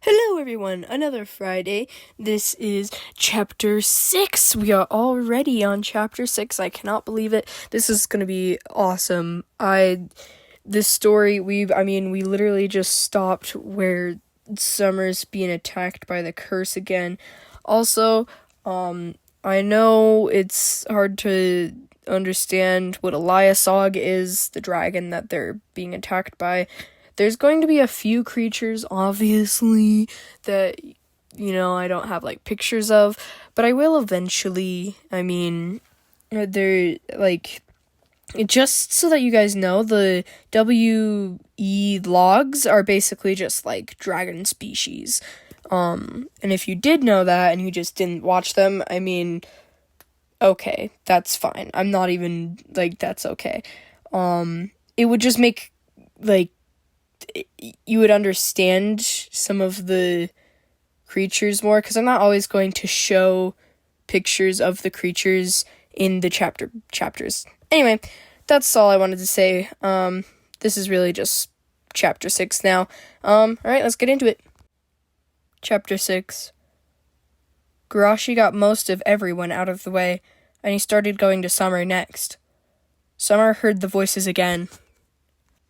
Hello everyone, another Friday. This is chapter 6. We are already on chapter 6. I cannot believe it. This is going to be awesome. We literally just stopped where Summer's being attacked by the curse again. Also, I know it's hard to understand what a Lyasog is, the dragon that they're being attacked by. There's going to be a few creatures, obviously, that, I don't have, pictures of, but I will eventually. Just so that you guys know, the WE logs are basically just, dragon species. And if you did know that and you just didn't watch them, okay, that's fine. I'm not even, that's okay. It would just make, you would understand some of the creatures more, because I'm not always going to show pictures of the creatures in the chapters. Anyway, that's all I wanted to say. This is really just chapter 6 now. Alright, let's get into it. Chapter 6. Garashi got most of everyone out of the way, and he started going to Summer next. Summer heard the voices again.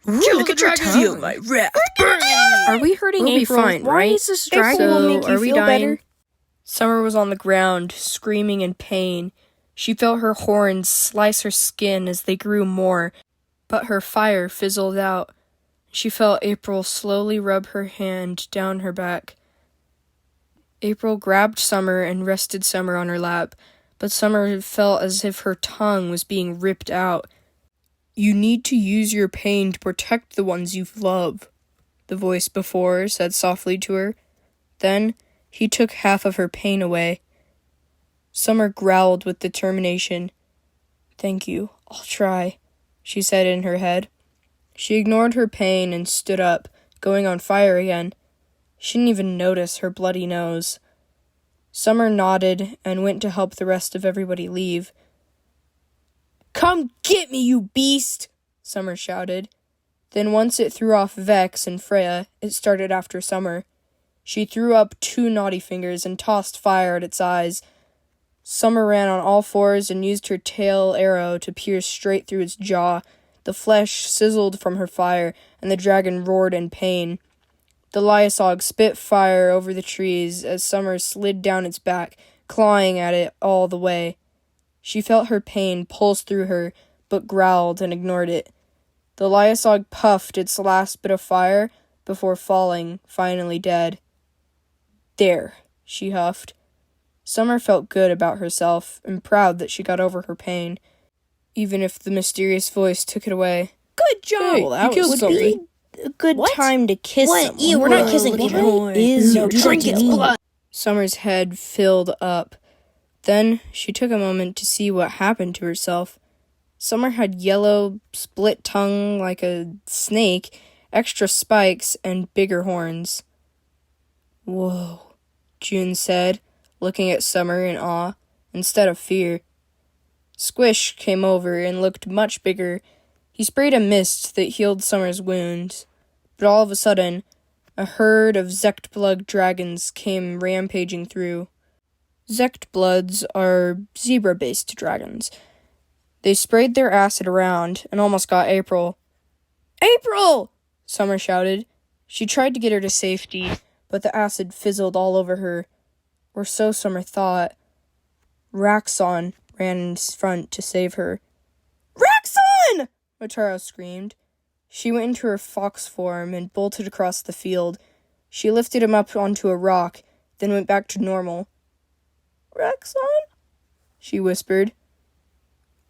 Kill the dragon! Feel my wrath burning! Are we hurting April? We'll be fine, right? Why is this dragon April will make you are we feel dying? better? Summer was on the ground, screaming in pain. She felt her horns slice her skin as they grew more, but her fire fizzled out. She felt April slowly rub her hand down her back. April grabbed Summer and rested Summer on her lap, but Summer felt as if her tongue was being ripped out. "You need to use your pain to protect the ones you love," the voice before said softly to her. Then he took half of her pain away. Summer growled with determination. "Thank you, I'll try," she said in her head. She ignored her pain and stood up, going on fire again. She didn't even notice her bloody nose. Summer nodded and went to help the rest of everybody leave. "Come get me, you beast!" Summer shouted. Then once it threw off Vex and Freya, it started after Summer. She threw up 2 naughty fingers and tossed fire at its eyes. Summer ran on all fours and used her tail arrow to pierce straight through its jaw. The flesh sizzled from her fire, and the dragon roared in pain. The Lyasog spit fire over the trees as Summer slid down its back, clawing at it all the way. She felt her pain pulse through her, but growled and ignored it. The Lyasog puffed its last bit of fire before falling, finally dead. "There," she huffed. Summer felt good about herself and proud that she got over her pain, even if the mysterious voice took it away. Good job! Hey, you killed somebody. A good time to kiss someone. Ew, we're not kissing people. Is no drinking blood. Summer's head filled up. Then she took a moment to see what happened to herself. Summer had yellow, split tongue like a snake, extra spikes, and bigger horns. "Whoa," June said, looking at Summer in awe, instead of fear. Squish came over and looked much bigger. He sprayed a mist that healed Summer's wounds, but all of a sudden, a herd of Zektblug dragons came rampaging through. Zektbloods are zebra-based dragons. They sprayed their acid around and almost got April. "April!" Summer shouted. She tried to get her to safety, but the acid fizzled all over her. Or so Summer thought. Raxon ran in front to save her. "Raxon!" Motaro screamed. She went into her fox form and bolted across the field. She lifted him up onto a rock, then went back to normal. "Raxon?" she whispered.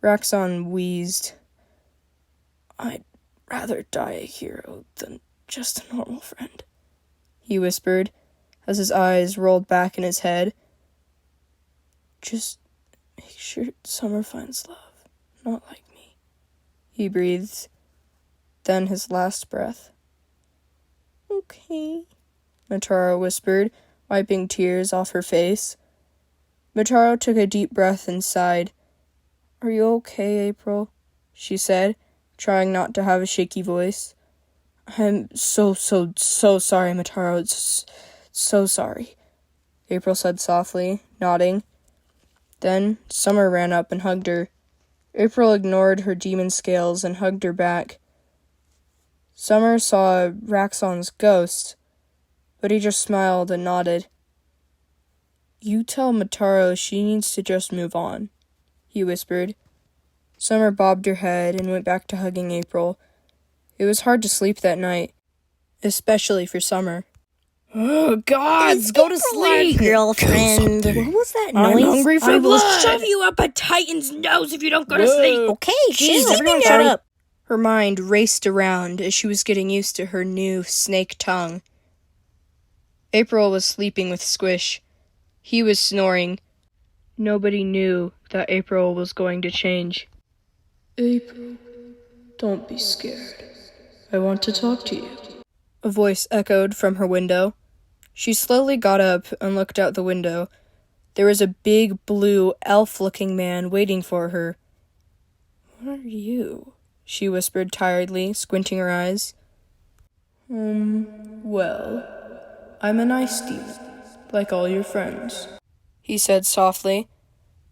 Raxon wheezed. "I'd rather die a hero than just a normal friend," he whispered, as his eyes rolled back in his head. "Just make sure Summer finds love, not like me," he breathed. Then his last breath. "Okay," Motaro whispered, wiping tears off her face. Motaro took a deep breath and sighed. "Are you okay, April?" she said, trying not to have a shaky voice. "I'm so sorry, Motaro. It's so sorry," April said softly, nodding. Then Summer ran up and hugged her. April ignored her demon scales and hugged her back. Summer saw Raxon's ghost, but he just smiled and nodded. "You tell Mataro she needs to just move on," he whispered. Summer bobbed her head and went back to hugging April. It was hard to sleep that night, especially for Summer. "Oh, gods, go to sleep, girlfriend. What was that I'm noise? hungry for I will blood. shove you up a Titan's nose if you don't go to sleep. Okay, Jeez, jeez, everyone shut up. Her mind raced around as she was getting used to her new snake tongue. April was sleeping with Squish. He was snoring. Nobody knew that April was going to change. "April, don't be scared. I want to talk to you," a voice echoed from her window. She slowly got up and looked out the window. There was a big, blue, elf-looking man waiting for her. "What are you?" she whispered tiredly, squinting her eyes. Well, I'm an ice demon, like all your friends," he said softly.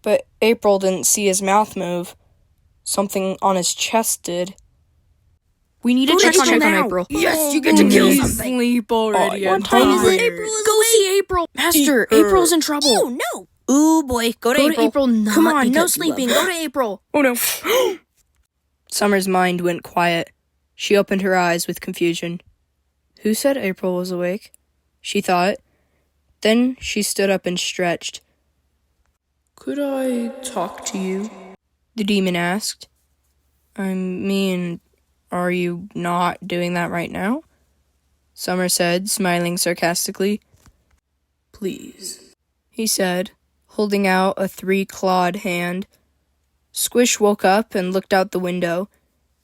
But April didn't see his mouth move. Something on his chest did. "We need to check on April." Yes, you get to kill Please something. sleep already. What time is it? Go see April. Master, April's in trouble. Oh, no. Ooh, boy, go to April. not Come on, no because you love sleeping. her. Go to April. Oh, no. Summer's mind went quiet. She opened her eyes with confusion. Who said April was awake? She thought. Then she stood up and stretched. "Could I talk to you?" the demon asked. "I mean, are you not doing that right now?" Summer said, smiling sarcastically. "Please," he said, holding out a 3-clawed hand. Squish woke up and looked out the window.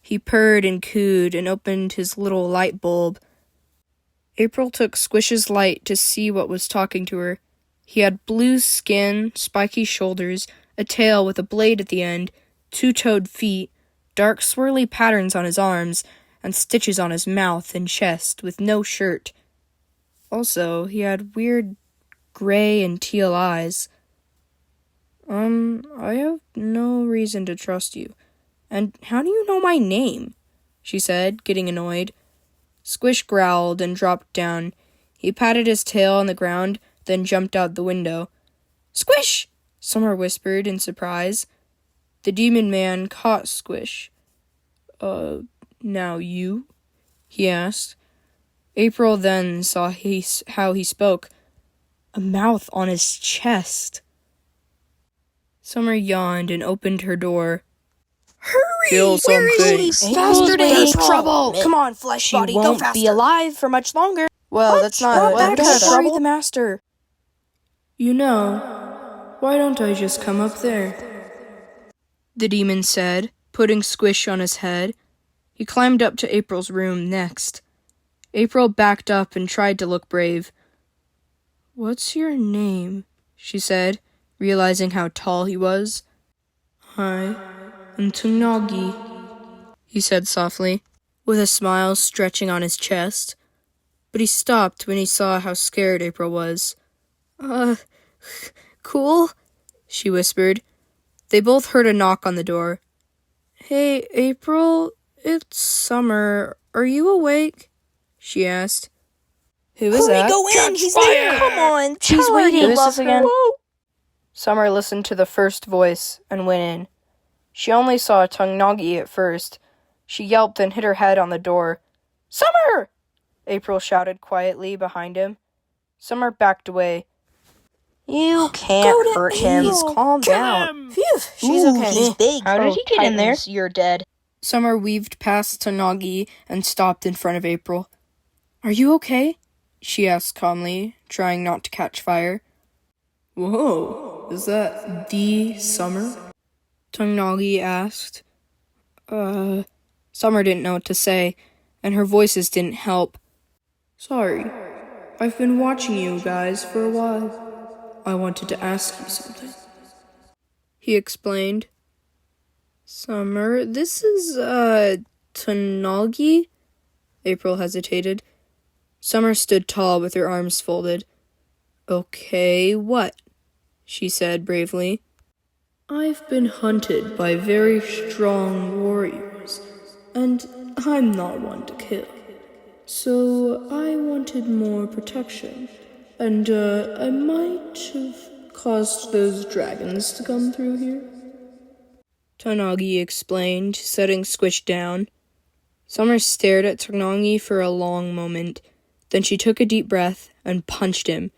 He purred and cooed and opened his little light bulb. April took Squish's light to see what was talking to her. He had blue skin, spiky shoulders, a tail with a blade at the end, 2-toed feet, dark swirly patterns on his arms, and stitches on his mouth and chest, with no shirt. Also, he had weird gray and teal eyes. I have no reason to trust you. And how do you know my name?" she said, getting annoyed. Squish growled and dropped down. He patted his tail on the ground, then jumped out the window. "Squish!" Summer whispered in surprise. The demon man caught Squish. Now you?" he asked. April then saw how he spoke. A mouth on his chest. Summer yawned and opened her door. Hurry! "Kill something. Faster to April. Trouble! Come on, flesh She body, go won't faster!" be alive for much longer. "Well, What? that's not... What kind of Don't worry trouble? the master." "You know, why don't I just come up there?" the demon said, putting Squish on his head. He climbed up to April's room next. April backed up and tried to look brave. "What's your name?" she said, realizing how tall he was. "I am Tunagi," he said softly, with a smile stretching on his chest. But he stopped when he saw how scared April was. Cool?" she whispered. They both heard a knock on the door. "Hey, April, it's Summer. Are you awake?" she asked. "Who is that?" Go in! He's there! Come on! She's tell her waiting. you Who is love this her. again? Summer listened to the first voice and went in. She only saw Tungnagi at first. She yelped and hit her head on the door. "Summer!" April shouted quietly behind him. Summer backed away. You can't hurt him. Please, calm down. Phew, she's Ooh, okay. he's big. How did he get in there? You're dead. Summer weaved past Tunagi and stopped in front of April. "Are you okay?" she asked calmly, trying not to catch fire. "Whoa, is that the Summer?" Tungnagi asked. Summer didn't know what to say, and her voices didn't help. "Sorry, I've been watching you guys for a while. I wanted to ask you something," he explained. "Summer, this is, Tunagi?" April hesitated. Summer stood tall with her arms folded. "Okay, what?" she said bravely. "I've been hunted by very strong warriors, and I'm not one to kill. So I wanted more protection, and I might have caused those dragons to come through here," Tanagi explained, setting Squish down. Summer stared at Tanagi for a long moment. Then she took a deep breath and punched him.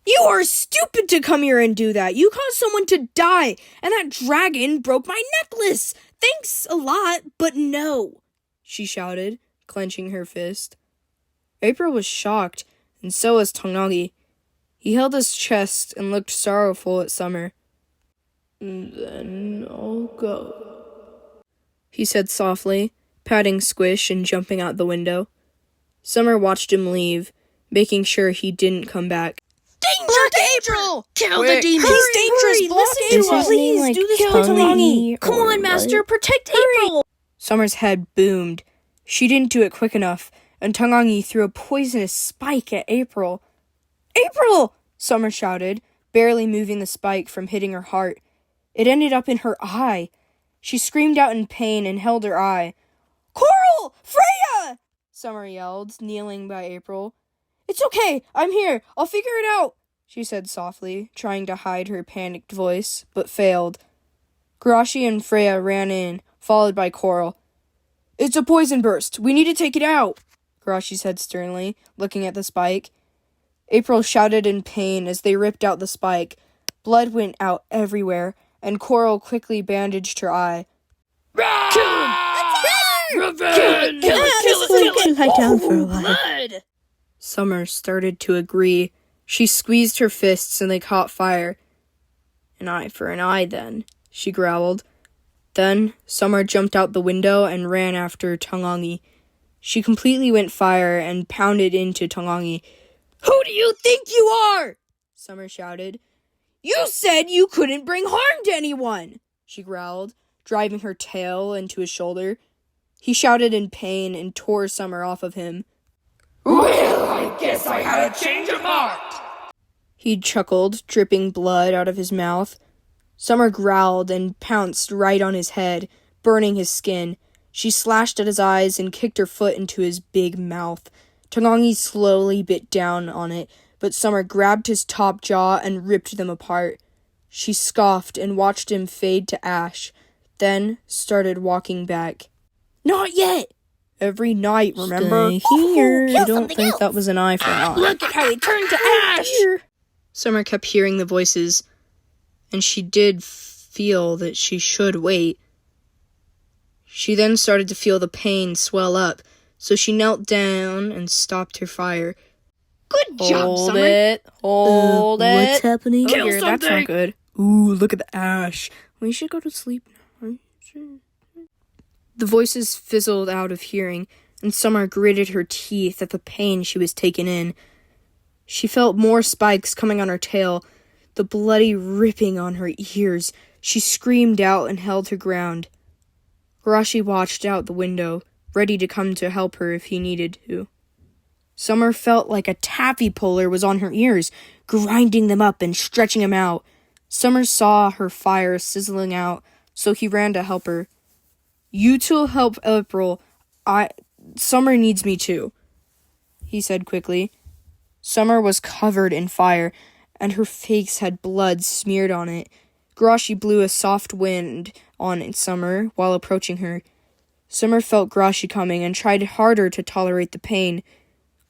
"You are stupid to come here and do that. You caused someone to die, and that dragon broke my necklace. Thanks a lot, but no," she shouted, clenching her fist. April was shocked, and so was Tanagi. He held his chest and looked sorrowful at Summer. "Then I'll go," he said softly, patting Squish and jumping out the window. Summer watched him leave, making sure he didn't come back. Danger, April! Kill the demon! He's dangerous! Listen to us! Please, do this for Tanagi! Come on, Master, protect April! Summer's head boomed. She didn't do it quick enough, and Tanagi threw a poisonous spike at April. "April!" Summer shouted, barely moving the spike from hitting her heart. It ended up in her eye. She screamed out in pain and held her eye. "Coral! Freya!" Summer yelled, kneeling by April. "It's okay, I'm here, I'll figure it out," she said softly, trying to hide her panicked voice, but failed. Garashi and Freya ran in, followed by Coral. "It's a poison burst, we need to take it out," Garashi said sternly, looking at the spike. April shouted in pain as they ripped out the spike. Blood went out everywhere, and Coral quickly bandaged her eye. Kill him! Revenge! Kill it! Lie down for a while. Blood! Summer started to agree. She squeezed her fists and they caught fire. "An eye for an eye, then," she growled. Then Summer jumped out the window and ran after Tanagi. She completely went fire and pounded into Tanagi. "Who do you think you are?" Summer shouted. "You said you couldn't bring harm to anyone," she growled, driving her tail into his shoulder. He shouted in pain and tore Summer off of him. Well, I guess I had a change of heart. He chuckled, dripping blood out of his mouth. Summer growled and pounced right on his head, burning his skin. She slashed at his eyes and kicked her foot into his big mouth. Tanagi slowly bit down on it, but Summer grabbed his top jaw and ripped them apart. She scoffed and watched him fade to ash, then started walking back. "Not yet! Every night, remember? Stay here. I don't think that was an eye for an eye." Look at how he turned to ash! Summer kept hearing the voices, and she did feel that she should wait. She then started to feel the pain swell up, so she knelt down and stopped her fire. Good job, Summer. Hold it. What's happening? Kill Here, that's something. not good. Ooh, look at the ash. We should go to sleep now. The voices fizzled out of hearing, and Summer gritted her teeth at the pain she was taking in. She felt more spikes coming on her tail, the bloody ripping on her ears. She screamed out and held her ground. Garashi watched out the window, ready to come to help her if he needed to. Summer felt like a taffy puller was on her ears, grinding them up and stretching them out. Summer saw her fire sizzling out, so he ran to help her. "You two help April. Summer needs me too," he said quickly. Summer was covered in fire, and her face had blood smeared on it. Garashi blew a soft wind on Summer while approaching her. Summer felt Garashi coming and tried harder to tolerate the pain.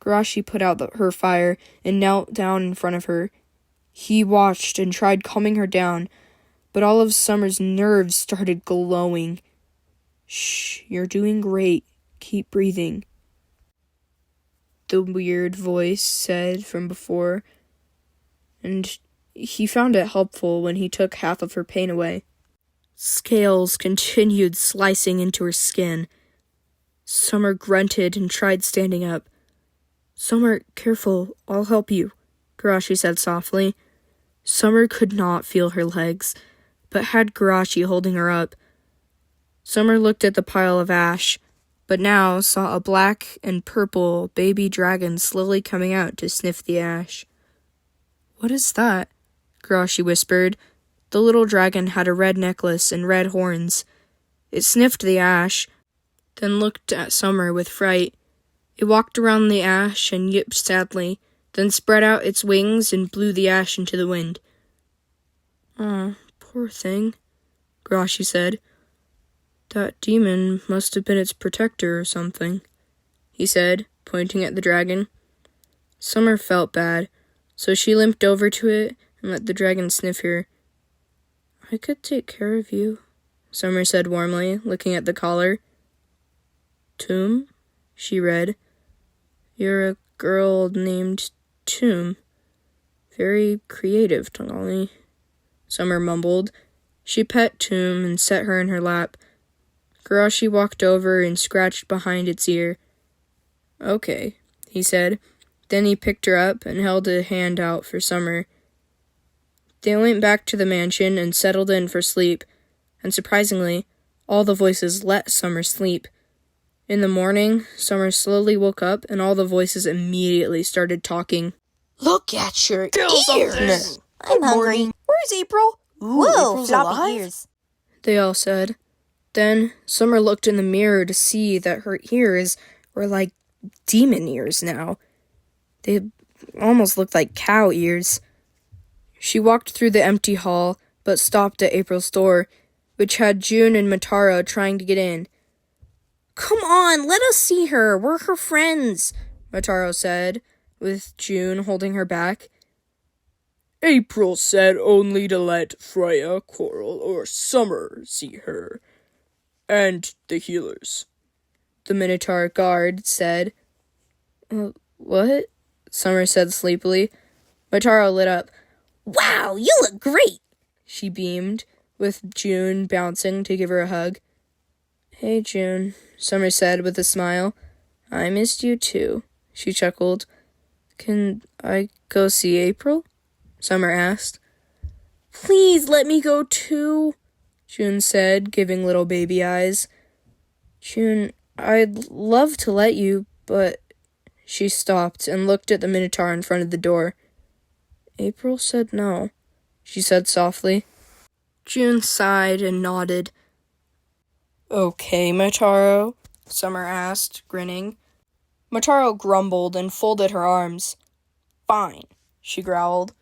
Garashi put out her fire and knelt down in front of her. He watched and tried calming her down, but all of Summer's nerves started glowing. "Shh, you're doing great. Keep breathing," the weird voice said from before, and he found it helpful when he took half of her pain away. Scales continued slicing into her skin. Summer grunted and tried standing up. "Summer, careful, I'll help you," Garashi said softly. Summer could not feel her legs, but had Garashi holding her up. Summer looked at the pile of ash. but now saw a black and purple baby dragon slowly coming out to sniff the ash. "What is that?" Garashi whispered. The little dragon had a red necklace and red horns. It sniffed the ash, then looked at Summer with fright. It walked around the ash and yipped sadly, then spread out its wings and blew the ash into the wind. "Aw, poor thing," Garashi said. "That demon must have been its protector or something," he said, pointing at the dragon. Summer felt bad, so she limped over to it and let the dragon sniff her. "I could take care of you," Summer said warmly, looking at the collar. "Tomb?" she read. "You're a girl named Tomb. Very creative, Tongani," Summer mumbled. She pet Tomb and set her in her lap. Garashi walked over and scratched behind its ear. "Okay," he said. Then he picked her up and held a hand out for Summer. They went back to the mansion and settled in for sleep, and surprisingly, all the voices let Summer sleep. In the morning, Summer slowly woke up and all the voices immediately started talking. Look at your something. ears. I'm hungry. Where's April? Ooh, whoa, April's floppy alive? ears. They all said. Then Summer looked in the mirror to see that her ears were like demon ears now. They almost looked like cow ears. She walked through the empty hall, but stopped at April's door, which had June and Mataro trying to get in. "Come on, let us see her. We're her friends," Mataro said, with June holding her back. April said only to let Freya, Coral, or Summer see her. And the healers," the Minotaur guard said. What?" Summer said sleepily. Mataro lit up. "Wow, you look great!" she beamed, with June bouncing to give her a hug. "Hey, June," Summer said with a smile. "I missed you too," she chuckled. "Can I go see April?" Summer asked. "Please let me go too," June said, giving little baby eyes. "June, I'd love to let you, but..." She stopped and looked at the Minotaur in front of the door. "April said no," she said softly. June sighed and nodded. "Okay, Mataro?" Summer asked, grinning. Mataro grumbled and folded her arms. "Fine," she growled.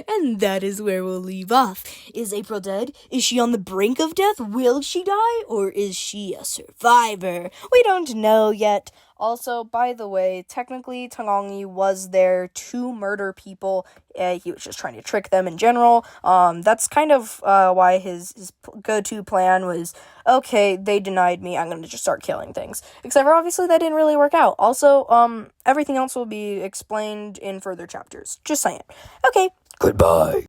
And that is where we'll leave off. Is April dead? Is she on the brink of death? Will she die? Or is she a survivor? We don't know yet. Also, by the way, technically, Tongongi was there to murder people. He was just trying to trick them in general. That's kind of why his go-to plan was, okay, they denied me, I'm going to just start killing things. Except for, obviously, that didn't really work out. Also, everything else will be explained in further chapters. Just saying. Okay. Goodbye.